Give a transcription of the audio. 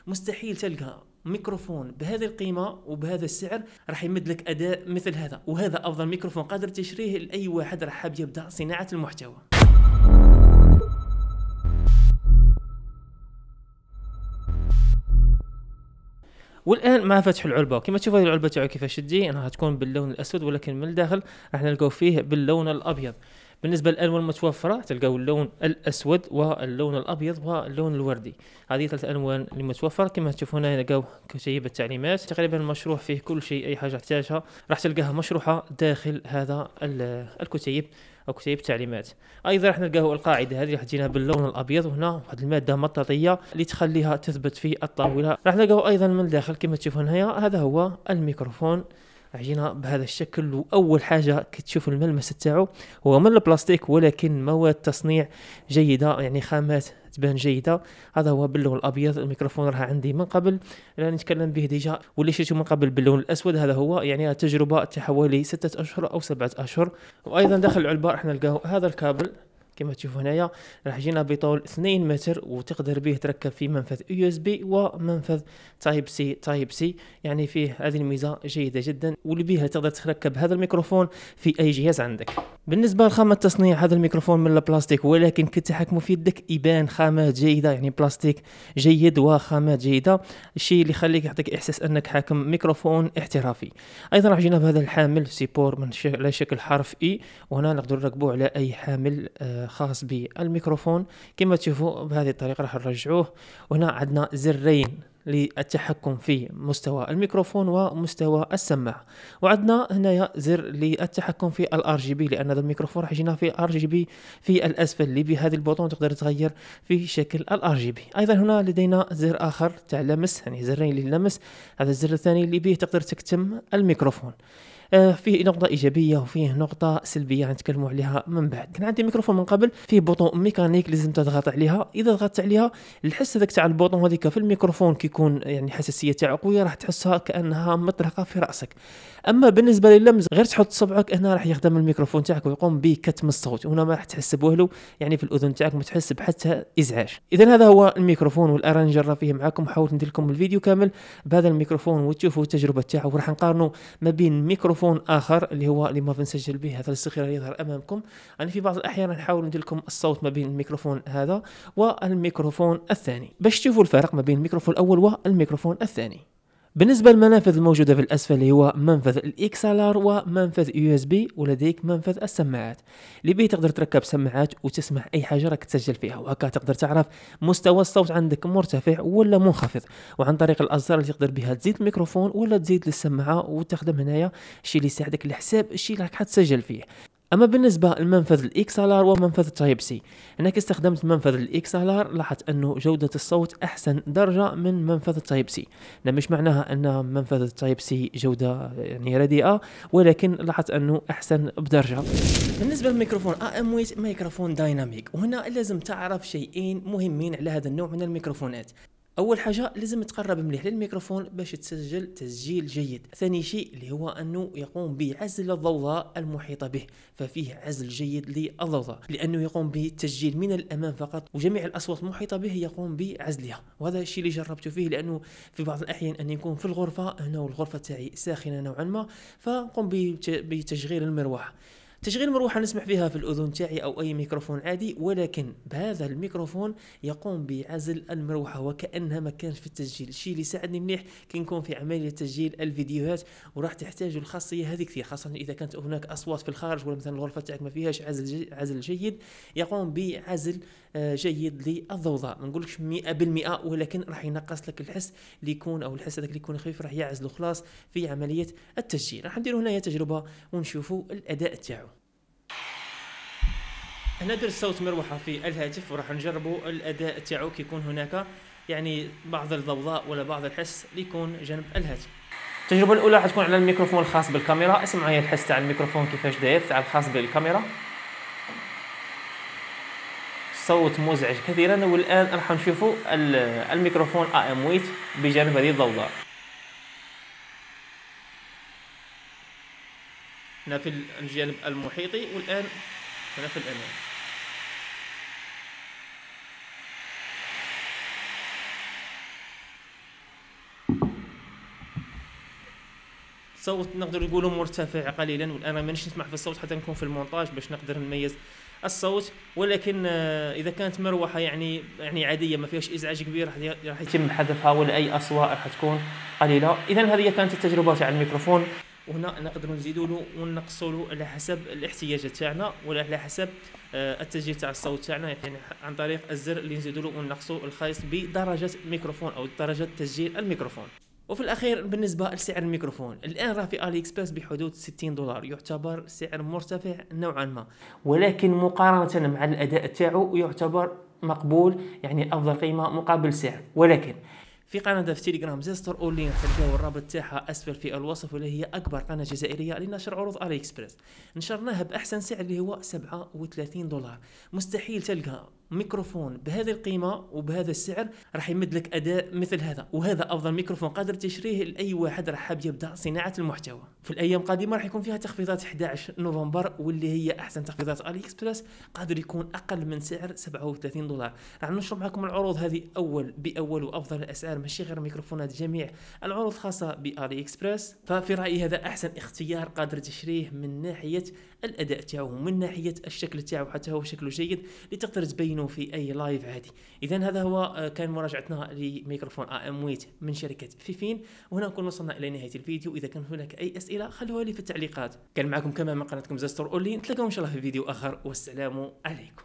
مستحيل تلقى ميكروفون بهذه القيمة وبهذا السعر راح يمد لك أداء مثل هذا، وهذا أفضل ميكروفون قادر تشتريه لأي واحد راح حاب يبدأ صناعة المحتوى. والان مع فتح العلبه كما تشوفوا هذه العلبه تاعو كيفاش تجي، انها تكون باللون الاسود ولكن من الداخل راح نلقاو فيه باللون الابيض. بالنسبه للالوان المتوفره تلقاو اللون الاسود واللون الابيض واللون الوردي، هذه ثلاث الوان اللي متوفره. كما تشوفون هنا نلقاو كتيب التعليمات، تقريبا مشروح فيه كل شيء، اي حاجه تحتاجها راح تلقاها مشروحه داخل هذا الكتيب او كتيب التعليمات. ايضا راح نلقاو القاعده هذه راح تجينا باللون الابيض، وهنا واحد الماده مطاطيه اللي تخليها تثبت في الطاوله. راح نلقاو ايضا من الداخل كما تشوفون هنا هذا هو الميكروفون، راح يجينا بهذا الشكل. واول حاجه كتشوف الملمس تاعو هو من البلاستيك ولكن مواد تصنيع جيده، يعني خامات تبان جيده. هذا هو باللون الابيض. الميكروفون راه عندي من قبل لا نتكلم به ديجا، واللي شريته من قبل باللون الاسود هذا هو، يعني تجربه حوالي 6 اشهر او 7 اشهر. وايضا داخل العلبه راح نلقاو هذا الكابل كما تشوفوا هنايا، راح يجينا بطول 2 متر وتقدر به تركب فيه منفذ يو اس بي ومنفذ تايب سي، يعني فيه هذه الميزه جيده جدا، واللي بها تقدر تركب هذا الميكروفون في اي جهاز عندك. بالنسبه لخامه تصنيع هذا الميكروفون من البلاستيك، ولكن كتحكموا في يدك يبان خامات جيده، يعني بلاستيك جيد وخامات جيده، الشيء اللي يخليك يعطيك احساس انك حاكم ميكروفون احترافي. ايضا راح يجينا بهذا الحامل سيبور من على شكل حرف اي، وهنا نقدر نركبوه على اي حامل خاص بالميكروفون. كما تشوفوا بهذه الطريقه راح نرجعوه. وهنا عندنا زرين للتحكم في مستوى الميكروفون ومستوى السماعه، وعندنا هنا زر للتحكم في الار جي بي، لان هذا الميكروفون راح يجينا في ار جي بي في الاسفل، اللي بهذه البوطون تقدر تغير في شكل الار جي بي. ايضا هنا لدينا زر اخر تاع لمس، يعني زرين لللمس. هذا الزر الثاني اللي به تقدر تكتم الميكروفون. فيه نقطة إيجابية وفيه نقطة سلبية نتكلموا عليها من بعد. كان عندي ميكروفون من قبل فيه بوطون ميكانيك لازم تضغط عليها، إذا ضغطت عليها الحس هذاك تاع البوطون هذيك في الميكروفون كيكون يعني حساسية تاعو قوية، راح تحسها كأنها مطرقة في رأسك. أما بالنسبة لللمس غير تحط صبعك هنا راح يخدم الميكروفون تاعك ويقوم بكتم الصوت، وهنا ما راح تحس بوهلو، يعني في الأذن تاعك ما تحس بحتى إزعاج. إذا هذا هو الميكروفون والأرانجر فيه معكم. حاولت ندير لكم الفيديو كامل بهذا الميكروفون وتشوفوا التجربة تاعو، وراح نقارنوا ما بين ميكروفون اخر اللي هو اللي ما بنسجل به، هذا الصغير يظهر امامكم. يعني في بعض الاحيان نحاول ندير لكم الصوت ما بين الميكروفون هذا والميكروفون الثاني باش تشوفوا الفرق ما بين الميكروفون الاول والميكروفون الثاني. بالنسبه للمنافذ الموجوده في الاسفل اللي هو منفذ الاكس ال ار ومنفذ يو اس بي، ولديك منفذ السماعات اللي به تقدر تركب سماعات وتسمع اي حاجه راك تسجل فيها، وهكا تقدر تعرف مستوى الصوت عندك مرتفع ولا منخفض. وعن طريق الازرار اللي تقدر بها تزيد الميكروفون ولا تزيد للسماعه، وتخدم هنايا الشيء اللي يساعدك لحساب الشيء اللي راك حتسجل فيه. اما بالنسبه لمنفذ الاكس ال ار ومنفذ تايب سي، هناك استخدمت منفذ الاكس ال ار، لاحظت انه جوده الصوت احسن درجه من منفذ التايب سي. مش معناها ان منفذ التايب سي جوده يعني رديئه، ولكن لاحظت انه احسن بدرجه. بالنسبه للميكروفون ام ويت ميكروفون دايناميك، وهنا لازم تعرف شيئين مهمين على هذا النوع من الميكروفونات. اول حاجه لازم تقرب مليح للميكروفون باش تسجل تسجيل جيد. ثاني شيء اللي هو انه يقوم بعزل الضوضاء المحيطه به، ففيه عزل جيد للضوضاء لانه يقوم بالتسجيل من الامام فقط، وجميع الاصوات المحيطه به يقوم بعزلها. وهذا الشيء اللي جربته فيه، لانه في بعض الاحيان ان يكون في الغرفه هنا والغرفه تاعي ساخنه نوعا ما، فنقوم بتشغيل المروحه. تشغيل المروحة نسمح فيها في الأذن تاعي أو أي ميكروفون عادي، ولكن بهذا الميكروفون يقوم بعزل المروحة وكأنها ما كانش في التسجيل. الشيء اللي يساعدني مليح كي نكون في عملية تسجيل الفيديوهات، وراح تحتاج الخاصية هذه كثير، خاصة إذا كانت هناك أصوات في الخارج ولا مثلا الغرفة تاعك ما فيهاش عزل جيد. يقوم بعزل جيد للضوضاء، ما نقولكش 100%، ولكن راح ينقص لك الحس اللي يكون او الحس هذاك اللي يكون خفيف راح يعزله خلاص في عمليه التسجيل. راح نديروا هنا تجربه ونشوفوا الاداء تاعو. هنا درت صوت مروحه في الهاتف، وراح نجربوا الاداء تاعو كي يكون هناك يعني بعض الضوضاء ولا بعض الحس اللي يكون جنب الهاتف. التجربه الاولى حتكون على الميكروفون الخاص بالكاميرا. اسمعوا معايا الحس تاع الميكروفون كيفاش داير تاع الخاص بالكاميرا. صوت مزعج كثيرا. والآن راح نشوفوا الميكروفون AM ويت بجانب هذه الضوضاء. هنا في الجانب المحيطي، والآن هنا في الأمام. صوت نقدر نقوله مرتفع قليلا، والان مانيش نسمع في الصوت حتى نكون في المونتاج باش نقدر نميز الصوت. ولكن اذا كانت مروحه يعني عاديه ما فيهاش ازعاج كبير راح يتم حذفها، ولا اي اصوات راح تكون قليله. اذا هذه كانت التجربه تاع الميكروفون، وهنا نقدر نزيدوا له وننقصوا له على حسب الاحتياجات تاعنا، ولا على حسب التسجيل تاع الصوت تاعنا، يعني عن طريق الزر اللي نزيدوا له وننقصوا الخاص بدرجه الميكروفون او درجه تسجيل الميكروفون. وفي الاخير بالنسبه لسعر الميكروفون، الان راه في الي اكسبرس بحدود $60، يعتبر سعر مرتفع نوعا ما، ولكن مقارنه مع الاداء تاعو يعتبر مقبول، يعني افضل قيمه مقابل سعر. ولكن في قناه في تيليجرام زستور اونلاين تلقاو الرابط تاعها اسفل في الوصف، واللي هي اكبر قناه جزائريه لنشر عروض الي اكسبرس. نشرناها باحسن سعر اللي هو $37. مستحيل تلقى ميكروفون بهذه القيمه وبهذا السعر راح يمد لك اداء مثل هذا، وهذا افضل ميكروفون قادر تشريه لاي واحد راح حاب يبدا صناعه المحتوى. في الايام القادمه راح يكون فيها تخفيضات 11 نوفمبر، واللي هي احسن تخفيضات الي اكسبرس، قادر يكون اقل من سعر $37. راح نشر معكم العروض هذه اول باول وافضل الاسعار، ماشي غير ميكروفونات، جميع العروض الخاصه بالي اكسبرس. ففي رايي هذا احسن اختيار قادر تشريه من ناحيه الاداء تاعو، من ناحيه الشكل تاعو حتى هو شكله جيد لتقدر تبينه في اي لايف عادي. اذا هذا هو كان مراجعتنا لميكروفون AM ويت من شركه فيفين، وهنا نكون وصلنا الى نهايه الفيديو. اذا كان هناك اي اسئله خلوها لي في التعليقات. كان معكم كمان من قناتكم زستور اونلاين، نتلاقاو ان شاء الله في فيديو اخر، والسلام عليكم.